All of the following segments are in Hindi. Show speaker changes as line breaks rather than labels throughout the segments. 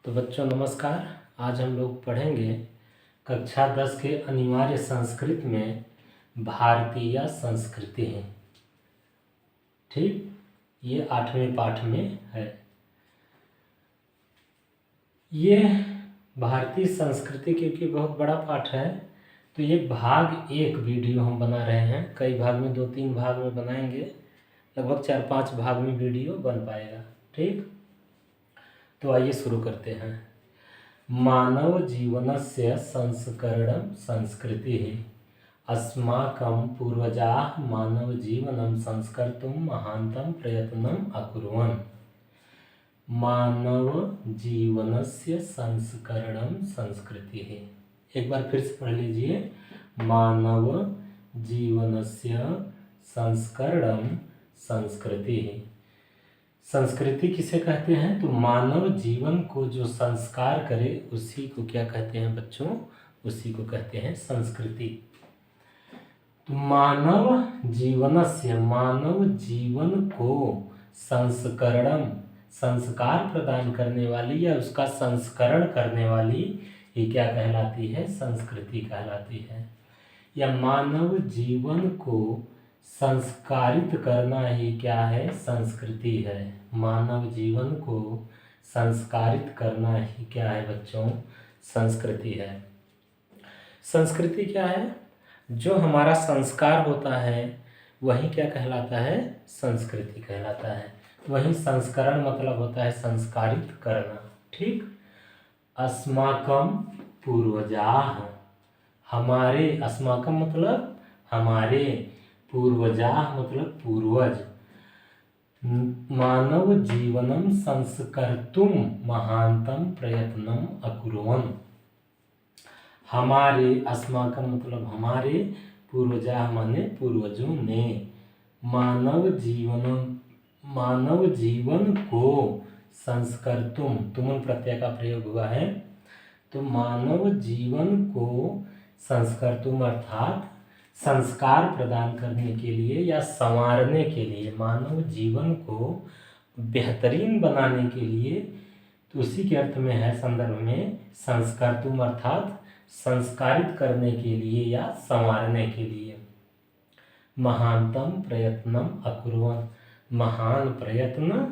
तो बच्चों नमस्कार। आज हम लोग पढ़ेंगे कक्षा 10 के अनिवार्य संस्कृत में भारतीय संस्कृति है। ठीक, ये 8वें पाठ में है। ये भारतीय संस्कृति क्योंकि बहुत बड़ा पाठ है तो ये भाग 1 वीडियो हम बना रहे हैं। कई भाग में 2-3 भाग में बनाएंगे, लगभग 4-5 भाग में वीडियो बन पाएगा। ठीक, तो आइए शुरू करते हैं। मानव जीवनस्य संस्करणं संस्कृतिः अस्माकं पूर्वजाः मानव जीवनं संस्कर्तुं महान्तं प्रयत्नम् अकुर्वन्। मानव जीवनस्य संस्करणं संस्कृतिः। एक बार फिर से पढ़ लीजिए। मानव जीवनस्य संस्करणं संस्कृतिः। संस्कृति किसे कहते हैं? तो मानव जीवन को जो संस्कार करे उसी को क्या कहते हैं बच्चों? उसी को कहते हैं संस्कृति। तो मानव जीवनस्य, मानव जीवन को संस्करणम, संस्कार प्रदान करने वाली या उसका संस्करण करने वाली ये क्या कहलाती है? संस्कृति कहलाती है। या मानव जीवन को संस्कारित करना ही क्या है? संस्कृति है। मानव जीवन को संस्कारित करना ही क्या है बच्चों? संस्कृति है। संस्कृति क्या है? जो हमारा संस्कार होता है वही क्या कहलाता है? संस्कृति कहलाता है। वही संस्करण मतलब होता है संस्कारित करना। ठीक, अस्माकं पूर्वजाः, हमारे, अस्माकं मतलब हमारे, पूर्वजाः मतलब पूर्वज, मानव जीवनम संस्कर्तुं महान्तं प्रयत्नम् अकुर्वन्। हमारे, अस्माकं मतलब हमारे, पूर्वजाः माने पूर्वजों ने, मानव जीवन को संस्कर्तुं, तुम प्रत्यय का प्रयोग हुआ है। तो मानव जीवन को संस्कर्तुं अर्थात संस्कार प्रदान करने के लिए या संवारने के लिए, मानव जीवन को बेहतरीन बनाने के लिए, तो उसी के अर्थ में है संदर्भ में संस्कर्तुम अर्थात संस्कारित करने के लिए या संवारने के लिए। महानतम प्रयत्नम अकुर्वन्, महान प्रयत्न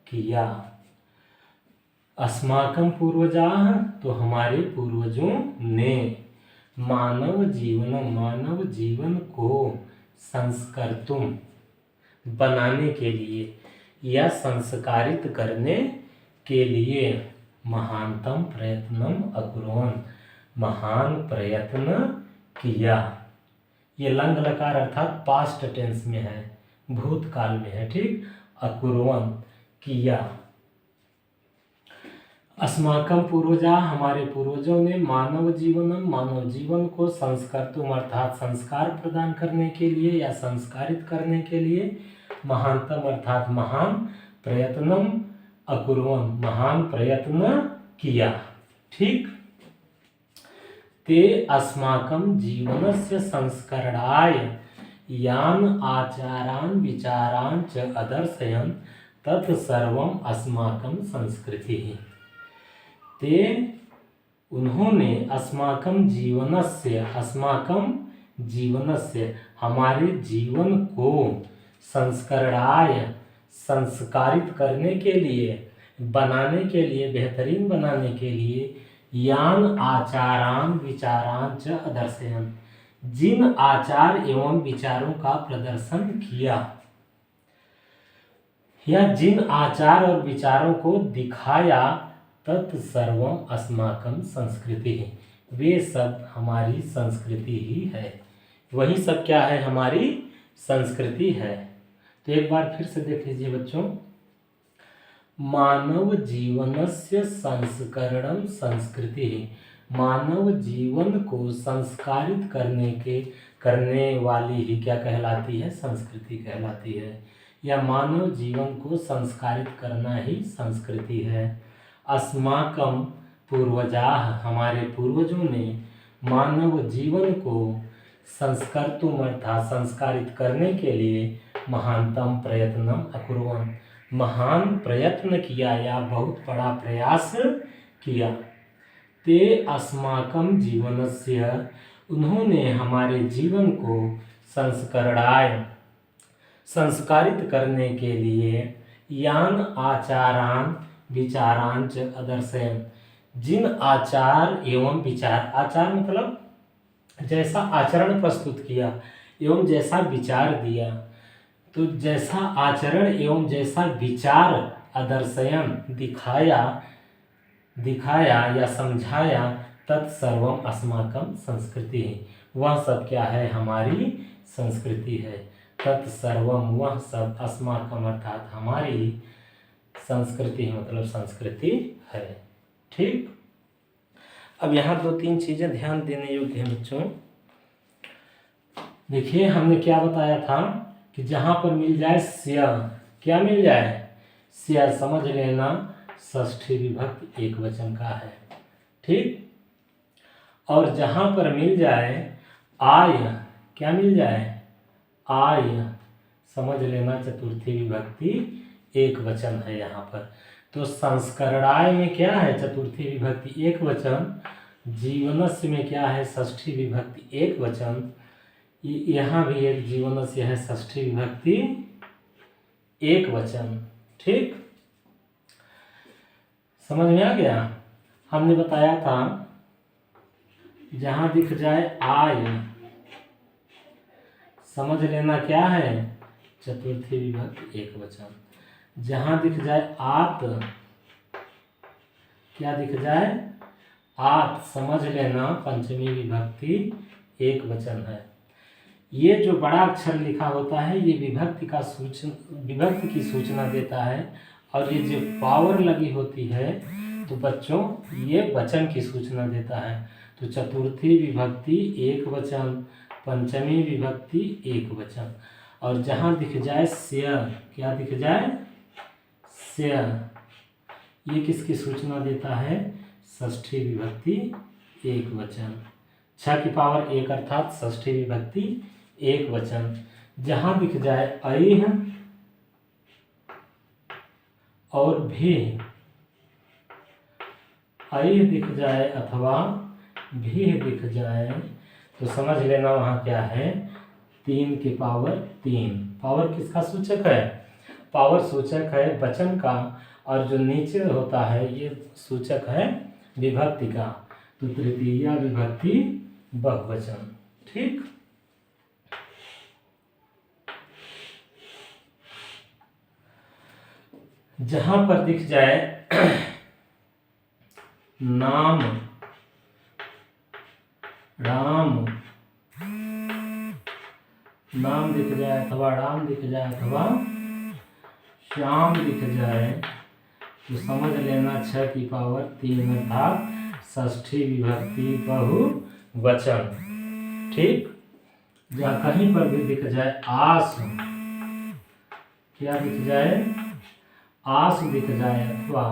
किया। अस्माकं पूर्वजाः, तो हमारे पूर्वजों ने, मानव जीवन को संस्कर्तुम बनाने के लिए या संस्कारित करने के लिए महानतम प्रयत्नम अकुर्वन्, महान प्रयत्न किया। ये लंग लकार अर्थात पास्ट टेंस में है, भूतकाल में है। ठीक, अकुर्वन् किया। अस्माकं पूर्वजा, हमारे पूर्वजों ने, मानव जीवन को संस्कर्तुम अर्थात संस्कार प्रदान करने के लिए या संस्कारित करने के लिए, महानतम अर्थात महान, प्रयत्नम अकुर्वन् महान प्रयत्न किया। ठीक, ते अस्माकं जीवनस्य संस्करणाय यान आचारान् विचारान् च अदर्शयन् तत् सर्वम् अस्माकं संस्कृतिः। ते, उन्होंने, अस्माकं जीवनस्य हमारे जीवन को संस्करणाय संस्कारित करने के लिए, बनाने के लिए, बेहतरीन बनाने के लिए, यान आचारान विचारान च अदर्शयन्, जिन आचार एवं विचारों का प्रदर्शन किया या जिन आचार और विचारों को दिखाया, तत्सर्वम अस्माकं संस्कृति है, वे सब हमारी संस्कृति ही है। वही सब क्या है? हमारी संस्कृति है। तो एक बार फिर से देख लीजिए बच्चों। मानव जीवनस्य संस्करणं संस्कृतिः, मानव जीवन को संस्कारित करने वाली ही क्या कहलाती है? संस्कृति कहलाती है। या मानव जीवन को संस्कारित करना ही संस्कृति है। अस्माकं पूर्वजाः, हमारे पूर्वजों ने, मानव जीवन को संस्कर्तुम अर्थात संस्कारित करने के लिए महानतम प्रयत्नम अकुर्वन्, महान प्रयत्न किया या बहुत बड़ा प्रयास किया। ते अस्माकं जीवनस्य, उन्होंने हमारे जीवन को संस्करणाय, संस्कारित करने के लिए, यान आचारान विचारांच अदर्शयन्, जिन आचार एवं विचार, आचार मतलब जैसा आचरण प्रस्तुत किया एवं जैसा विचार दिया, तो जैसा आचरण एवं जैसा विचार अदर्शयन दिखाया या समझाया, तत्सर्वम अस्माकं संस्कृति है, वह सब क्या है, हमारी संस्कृति है। तत्सर्वम, वह सब, अस्माकं अर्थात हमारी संस्कृति है, मतलब संस्कृति है। ठीक। अब यहाँ 2-3 चीजें ध्यान देने योग्य हैं बच्चों। देखिए हमने क्या बताया था कि जहां पर मिल जाए स्या, क्या मिल जाए, स्या, समझ लेना षष्ठी विभक्ति एक वचन का है। ठीक। और जहां पर मिल जाए आय, क्या मिल जाए, आय, समझ लेना चतुर्थी विभक्ति एक वचन है यहाँ पर। तो संस्करणाय में क्या है, चतुर्थी विभक्ति एक वचन, जीवनस्य में क्या है, षष्ठी विभक्ति एक वचन, यहाँ भी एक जीवनस्य है, षष्ठी विभक्ति एक वचन। ठीक, समझ में आ गया। हमने बताया था जहां दिख जाए आय, समझ लेना क्या है, चतुर्थी विभक्ति एक वचन। जहां दिख जाए आत, क्या दिख जाए, आत, समझ लेना पंचमी विभक्ति एक वचन है। ये जो बड़ा अक्षर लिखा होता है ये विभक्ति की सूचना देता है, और ये जो पावर लगी होती है तो बच्चों ये वचन की सूचना देता है। तो चतुर्थी विभक्ति एक वचन, पंचमी विभक्ति एक वचन। और जहाँ दिख जाए स्या, क्या दिख जाए, स्या, ये किसकी सूचना देता है, षष्ठी विभक्ति एक वचन। 6 की पावर 1 अर्थात षष्ठी विभक्ति एक वचन। जहां दिख जाए ऐह और भी, ऐह दिख जाए अथवा भी दिख जाए तो समझ लेना वहां क्या है, 3 की पावर 3। पावर किसका सूचक है, पावर सूचक है वचन का, और जो नीचे होता है ये सूचक है विभक्ति का। तो तृतीय विभक्ति बहुवचन। ठीक, जहां पर दिख जाए नाम, राम, नाम दिख जाए अथवा राम दिख जाए अथवा श्याम दिख जाए तो समझ लेना 6 की पावर 3 अर्थात षष्ठी विभक्ति बहुवचन। ठीक, जहाँ कहीं पर भी दिख जाए आस, क्या दिख जाए, आस दिख जाए अथवा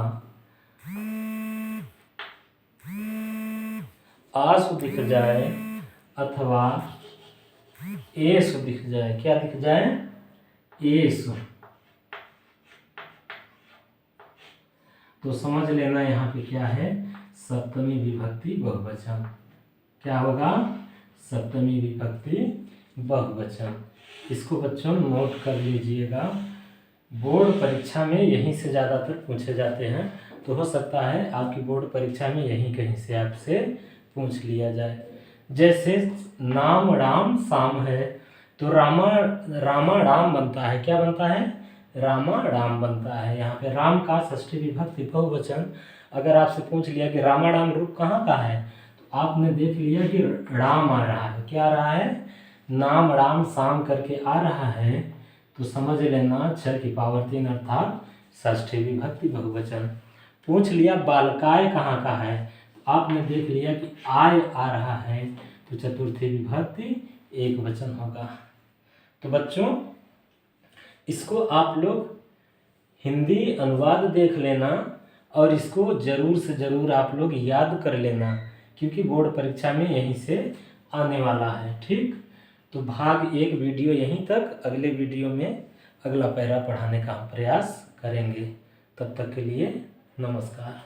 आस दिख जाए अथवा एस दिख जाए, क्या दिख जाए, एस, तो समझ लेना यहाँ पे क्या है, सप्तमी विभक्ति बहुवचन। क्या होगा, सप्तमी विभक्ति बहुवचन। इसको बच्चों नोट कर लीजिएगा, बोर्ड परीक्षा में यहीं से ज़्यादातर पूछे जाते हैं, तो हो सकता है आपकी बोर्ड परीक्षा में यहीं कहीं से आपसे पूछ लिया जाए। जैसे नाम राम शाम है तो रामा राम बनता है, क्या बनता है, रामा राम बनता है। यहाँ पे राम का षष्ठी विभक्ति बहुवचन। अगर आपसे पूछ लिया कि रामा राम रूप कहाँ का है, तो आपने देख लिया कि राम आ रहा है, क्या आ रहा है, नाम राम शाम करके आ रहा है, तो समझ लेना 6 की पावर 3 अर्थात षष्ठी विभक्ति बहुवचन। पूछ लिया बालकाय कहाँ का है, तो आपने देख लिया कि आय आ रहा है, तो चतुर्थी विभक्ति एक वचन होगा। तो बच्चों इसको आप लोग हिंदी अनुवाद देख लेना और इसको ज़रूर से ज़रूर आप लोग याद कर लेना, क्योंकि बोर्ड परीक्षा में यहीं से आने वाला है। ठीक, तो भाग 1 वीडियो यहीं तक, अगले वीडियो में अगला पैरा पढ़ाने का हम प्रयास करेंगे। तब तक के लिए नमस्कार।